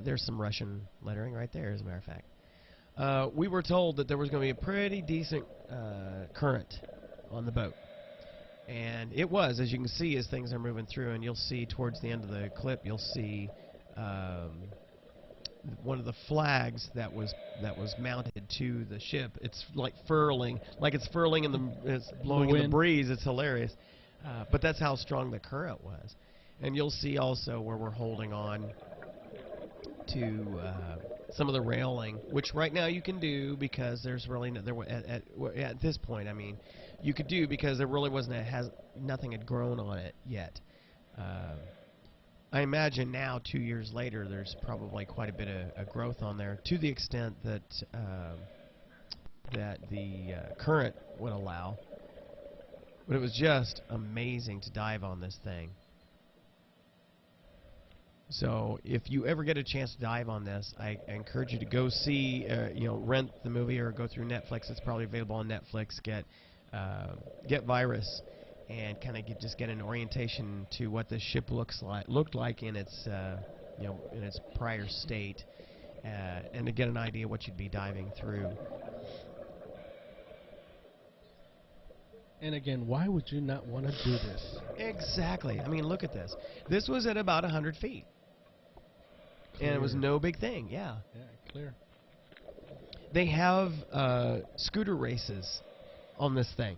there's some Russian lettering right there, as a matter of fact. We were told that there was going to be a pretty decent current on the boat. And it was, as you can see, as things are moving through, and you'll see towards the end of the clip, you'll see one of the flags that was mounted to the ship. It's like furling, it's blowing in the breeze. It's hilarious, but that's how strong the current was. And you'll see also where we're holding on to some of the railing, which right now you can do because there's really at this point, I mean, you could do because there really nothing had grown on it yet. I imagine now, 2 years later, there's probably quite a bit of growth on there, to the extent that the current would allow. But it was just amazing to dive on this thing. So if you ever get a chance to dive on this, I encourage you to go see, rent the movie or go through Netflix. It's probably available on Netflix. Get Virus, and kind of just get an orientation to what the ship looked like in its in its prior state, and to get an idea what you'd be diving through. And again, why would you not want to do this? Exactly. I mean, look at this. This was at about 100 feet. Clear. And it was no big thing, yeah. Yeah, clear. They have scooter races on this thing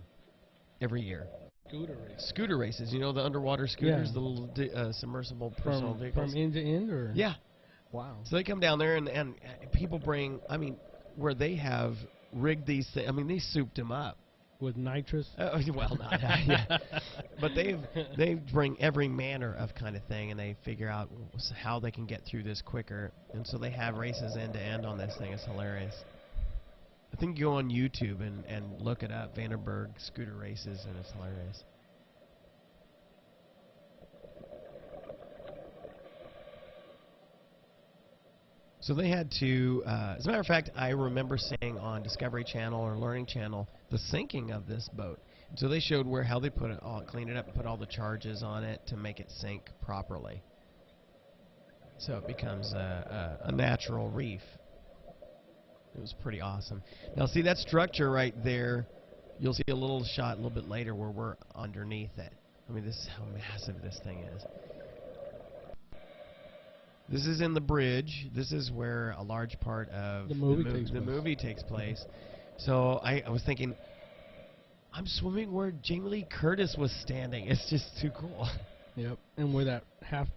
every year. Scooter races. You know the underwater scooters, the little submersible personal vehicles. From end to end, or? Yeah. Wow. So they come down there and people bring. I mean, where they have rigged these things. I mean, they souped them up. With nitrous? Well, not yeah. But they bring every manner of kind of thing, and they figure out how they can get through this quicker. And so they have races end to end on this thing. It's hilarious. I think you go on YouTube and look it up, Vandenberg scooter races, and it's hilarious. So they had to, as a matter of fact, I remember seeing on Discovery Channel or Learning Channel the sinking of this boat. So they showed how they put it all, cleaned it up, and put all the charges on it to make it sink properly. So it becomes a natural reef. It was pretty awesome. Now see that structure right there, you'll see a little shot a little bit later where we're underneath it. I mean, this is how massive this thing is. This is in the bridge. This is where a large part of the movie takes place. So I was thinking, I'm swimming where Jamie Lee Curtis was standing. It's just too cool. Yep, and where that half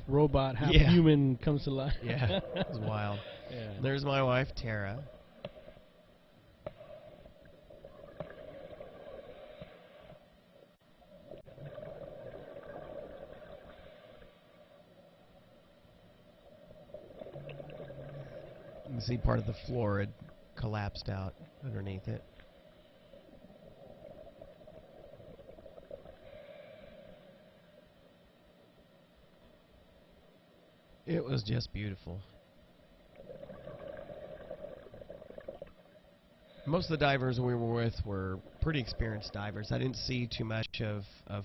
robot, half human comes to life. Yeah, it's wild. Yeah. There's my wife, Tara. You can see part of the floor had collapsed out underneath it. It was just beautiful. Most of the divers we were with were pretty experienced divers. I didn't see too much of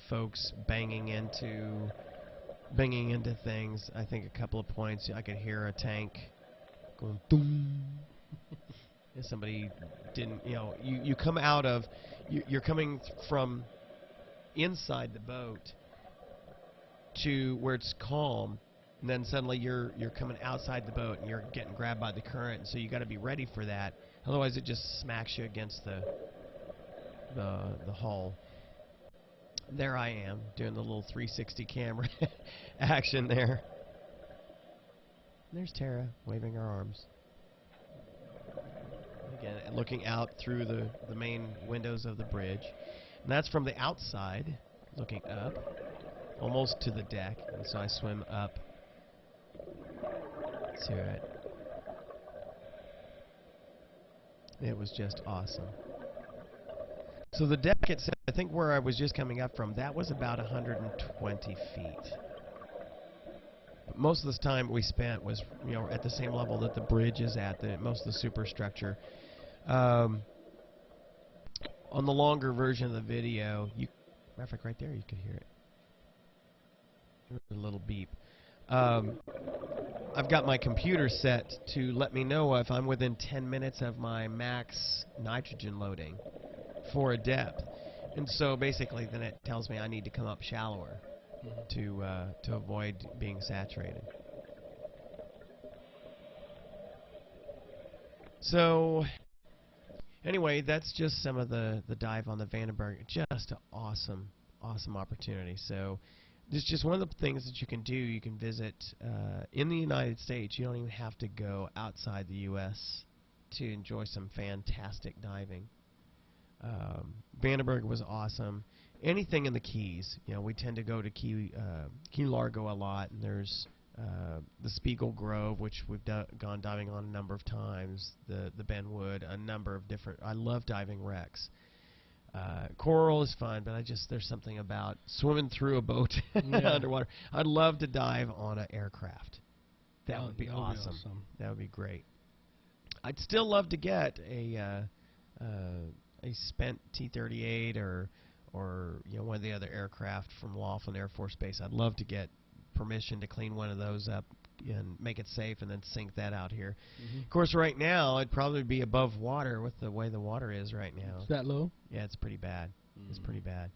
folks banging into things. I think a couple of points I could hear a tank going boom. If somebody didn't, you come out of, you're coming from inside the boat to where it's calm, and then suddenly you're coming outside the boat and you're getting grabbed by the current. So you got to be ready for that. Otherwise, it just smacks you against the hull. There I am doing the little 360 camera action there. There's Tara waving her arms. Again, looking out through the main windows of the bridge. And that's from the outside, looking up, almost to the deck. And so I swim up to it. It was just awesome. So the deck itself, I think where I was just coming up from, that was about 120 feet. But most of this time we spent was, at the same level that the bridge is at, most of the superstructure. On the longer version of the video, matter of fact, right there you could hear it. A little beep. I've got my computer set to let me know if I'm within 10 minutes of my max nitrogen loading for a depth. And so basically then it tells me I need to come up shallower to avoid being saturated. So anyway, that's just some of the dive on the Vandenberg. Just an awesome opportunity. So it's just one of the things that you can do. You can visit in the United States. You don't even have to go outside the U.S. to enjoy some fantastic diving. Vandenberg was awesome. Anything in the Keys. We tend to go to Key Largo a lot, and there's the Spiegel Grove, which we've gone diving on a number of times. The Benwood, a number of different. I love diving wrecks. Coral is fun, but there's something about swimming through a boat underwater. I'd love to dive on an aircraft. That would be awesome. That would be great. I'd still love to get a spent T-38 or one of the other aircraft from Laughlin Air Force Base. I'd love to get permission to clean one of those up and make it safe and then sink that out here. Of course, right now it'd probably be above water with the way the water is right now. Is that low? Yeah, it's pretty bad. It's pretty bad.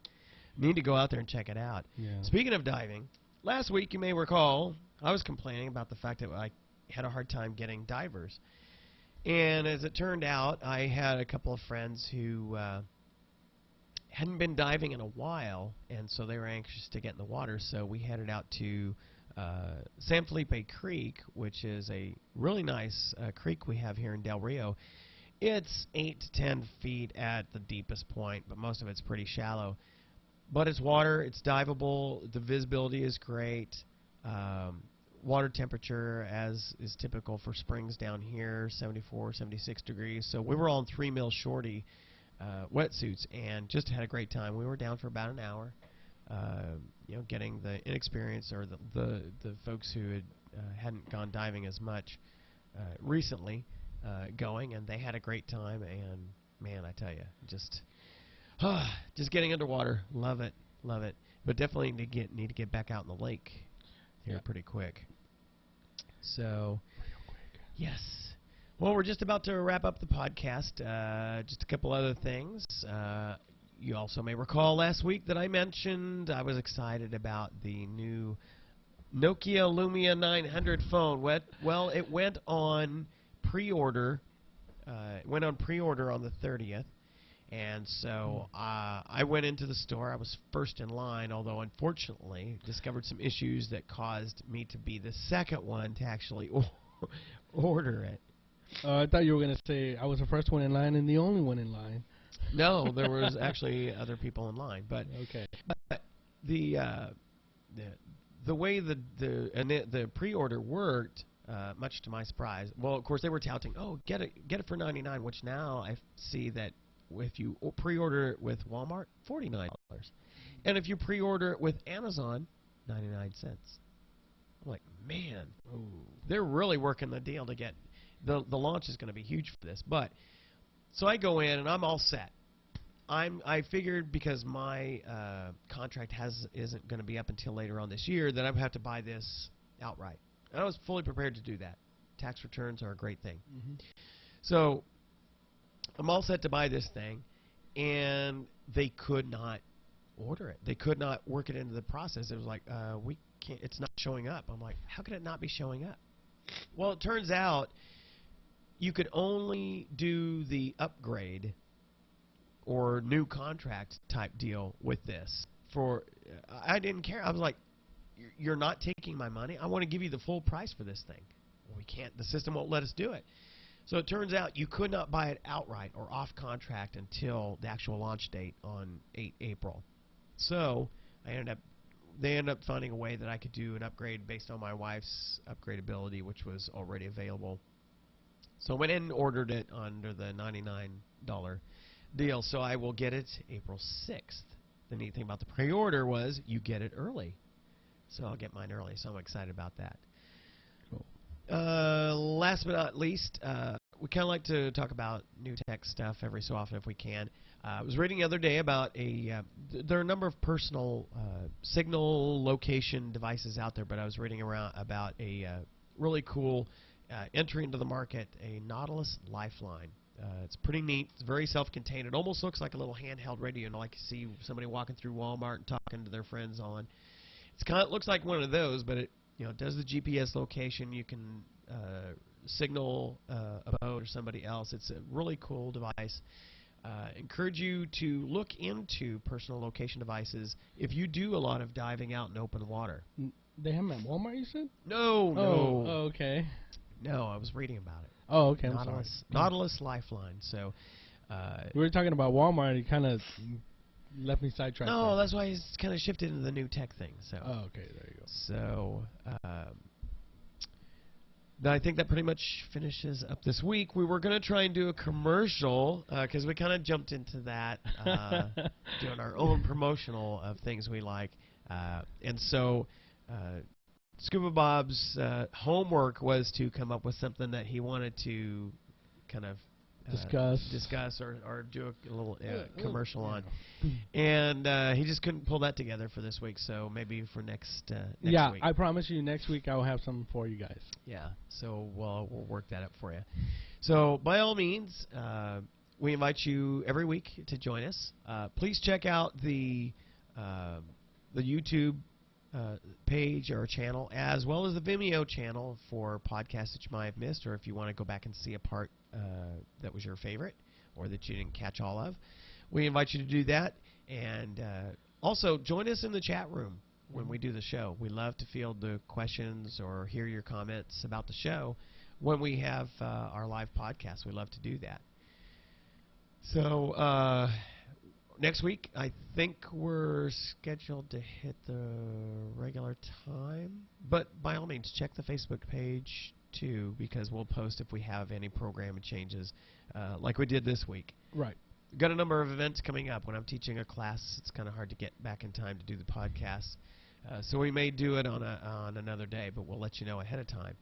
Need to go out there and check it out. Yeah. Speaking of diving, last week you may recall I was complaining about the fact that I had a hard time getting divers. And as it turned out, I had a couple of friends who hadn't been diving in a while, and so they were anxious to get in the water. So we headed out to San Felipe Creek, which is a really nice creek we have here in Del Rio. It's 8 to 10 feet at the deepest point, but most of it's pretty shallow. But it's water, it's diveable, the visibility is great. Water temperature, as is typical for springs down here, 74, 76 degrees. So we were all in 3 mil shorty wetsuits and just had a great time. We were down for about an hour, getting the inexperienced or the folks who hadn't gone diving as much recently going, and they had a great time. And man, I tell you, just getting underwater, love it, love it. But definitely need to get back out in the lake here pretty quick. So, yes. Well, we're just about to wrap up the podcast. Just a couple other things. You also may recall last week that I mentioned I was excited about the new Nokia Lumia 900 phone. Well, it went on pre-order. It went on pre-order on the 30th. And so I went into the store. I was first in line, although unfortunately discovered some issues that caused me to be the second one to actually order it. I thought you were going to say I was the first one in line and the only one in line. No, there was actually other people in line. But okay. But the way the pre-order worked, much to my surprise, well, of course they were touting, oh, get it for $99, which now I see that if you pre-order it with Walmart, $49, and if you pre-order it with Amazon, 99 cents. I'm like, man, they're really working the deal to get the launch is going to be huge for this. But so I go in and I'm all set. I figured because my contract isn't going to be up until later on this year that I would have to buy this outright, and I was fully prepared to do that. Tax returns are a great thing. So I'm all set to buy this thing, and they could not order it. They could not work it into the process. It was like, we can't. It's not showing up. I'm like, how could it not be showing up? Well, it turns out you could only do the upgrade or new contract type deal with this. I didn't care. I was like, you're not taking my money. I want to give you the full price for this thing. Well, we can't. The system won't let us do it. So it turns out you could not buy it outright or off contract until the actual launch date on 8 April. So they ended up finding a way that I could do an upgrade based on my wife's upgradability, which was already available. So I went in and ordered it under the $99 deal. So I will get it April 6th. The neat thing about the pre-order was you get it early. So I'll get mine early. So I'm excited about that. Last but not least, we kind of like to talk about new tech stuff every so often if we can. I was reading the other day about there are a number of personal signal location devices out there, but I was reading about a really cool entry into the market, a Nautilus LifeLine. It's pretty neat. It's very self-contained. It almost looks like a little handheld radio, like you see somebody walking through Walmart and talking to their friends on. It looks like one of those, but it does the GPS location. You can signal a boat or somebody else. It's a really cool device. Encourage you to look into personal location devices if you do a lot of diving out in open water. They have them at Walmart, you said? No. Oh, okay. No, I was reading about it. Oh, okay. Nautilus LifeLine. So we were talking about Walmart, and you kind of left me sidetracked. No, that's why it's kind of shifted into the new tech thing. So. Oh, okay. There you go. So. I think that pretty much finishes up this week. We were going to try and do a commercial because we kind of jumped into that, doing our own promotional of things we like. And so Scuba Bob's homework was to come up with something that he wanted to kind of discuss or do a little commercial on. And he just couldn't pull that together for this week, so maybe for next week. Yeah, I promise you next week I will have something for you guys. Yeah, so we'll work that up for you. So by all means, we invite you every week to join us. Please check out the YouTube page or channel, as well as the Vimeo channel for podcasts that you might have missed, or if you want to go back and see a part that was your favorite or that you didn't catch all of. We invite you to do that. And also, join us in the chat room when we do the show. We love to field the questions or hear your comments about the show when we have our live podcast. We love to do that. So next week, I think we're scheduled to hit the regular time. But by all means, check the Facebook page, too, because we'll post if we have any program changes like we did this week. Right. We've got a number of events coming up. When I'm teaching a class, it's kind of hard to get back in time to do the podcast. So we may do it on another day, but we'll let you know ahead of time.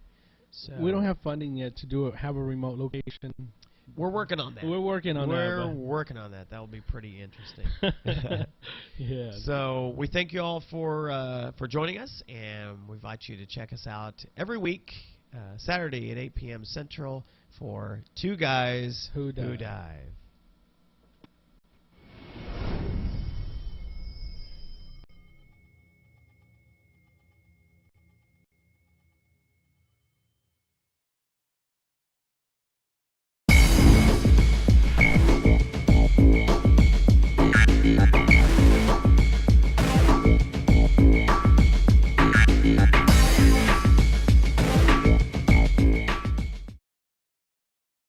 So We don't have funding yet to have a remote location. we're working on that. We're working on that. We're working on that. That will be pretty interesting. Yeah. So we thank you all for joining us, and we invite you to check us out every week, Saturday at 8 p.m. Central for Two Guys Who Who Dive. Dive.